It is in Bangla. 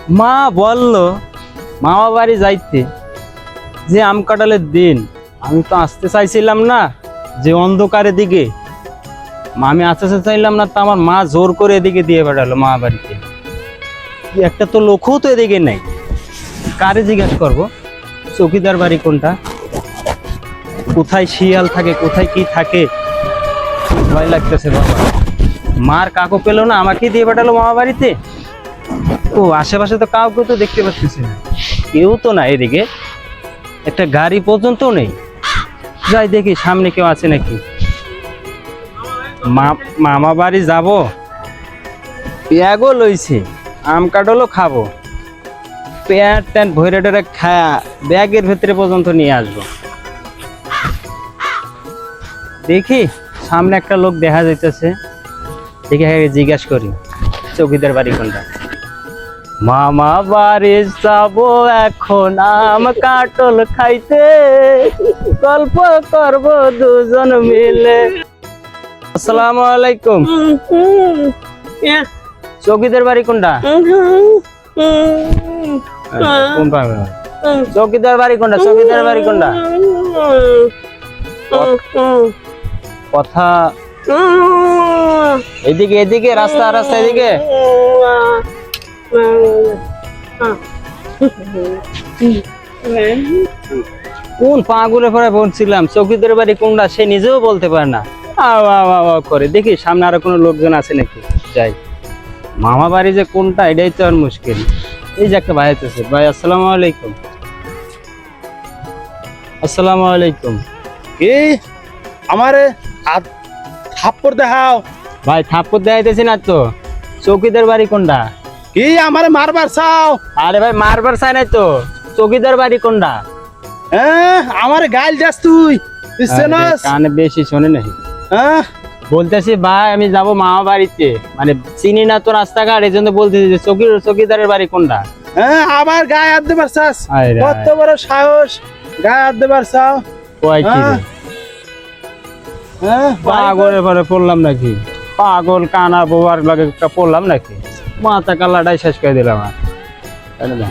মা বলল মামা বাড়ি যাইতে, যে আম কাঁঠালের দিন। আমি তো আসতে চাইছিলাম না, যে অন্ধকারের দিকে আমি আসতে চাইলাম না, তা আমার মা জোর করে এদিকে দিয়ে পাঠালো মামা বাড়িতে। একটা তো লোকও তো এদিকে নেই, কারে জিজ্ঞেস করবো চৌকিদার বাড়ি কোনটা, কোথায় শিয়াল থাকে, কোথায় কি থাকে, ভয় লাগতেছে বাবা। মার কাকু পেলো না, আমাকে দিয়ে পাঠালো মামা বাড়িতে। ও আশেপাশে তো কাউকে তো দেখতে পাচ্ছি না, কেউ তো না এদিকে, একটা গাড়ি পর্যন্ত নেই। যাই দেখি সামনে কেউ আছে নাকি। মামা বাড়ি যাব, পেয়াগও লইছে, আম কাঠলও খাবো, প্যান্ট ট্যান্ট ভরে টরে খায়া ব্যাগের ভেতরে পর্যন্ত নিয়ে আসবো। দেখি সামনে একটা লোক দেখা যাইতেছে, দেখি জিজ্ঞাস করি চৌকিদার বাড়ি কোনটা। মামা বাড়ি যাবো এখন আম কাঠল খাইতে, গল্প করব দুজন মিলে। আসসালামু আলাইকুম। চৌকিদার বাড়ি কোনটা? চৌকিদার বাড়ি কোনটা? চৌকিদার বাড়ি কোনটা? কথা এদিকে, এদিকে রাস্তা, রাস্তা এদিকে। কোন পাগুলে পরে বলছিলাম চৌকিদার বাড়ি কোনটা, সে নিজেও বলতে পারে না, করে। দেখি সামনে আরো কোনো লোকজন আছে নাকি, যাই। মামা বাড়ি যে কোনটা এটাই তো আর মুশকিল। এই যে একটা ভাই আছে। ভাই আসসালামু আলাইকুম। আসসালামু আলাইকুম। কি আমারে থাপ্পড় দেখাও? ভাই থাপ্পড় দেখাইতেছি না তো, চৌকিদার বাড়ি কোনটা? কি আমারে মারবার চাও? আরে ভাই মারবার চাই নাই তো, চৌকিদার বাড়ি কোনটা? হ্যাঁ আমারে গাইল যাস তুই, বুঝছস? কানে বেশি শোনে নাই। হ্যাঁ বলতেছি ভাই আমি যাব মামা বাড়িতে, মানে চিনি না তো রাস্তাঘাট, এই জন্য বলতেছি যে চৌকিদারের বাড়ি কোনটা। হ্যাঁ আবার গায়ে হাত দেবার চাস? কত বড় সাহস, গায়ে হাত দেবার চাও? কয় কি রে? হ্যাঁ পাগলের পরে পড়লাম নাকি, পাগল কানা বোবার লাগে পড়লাম নাকি, মাথা কালাটাই শেষ করে দিলাম আর, তাই না?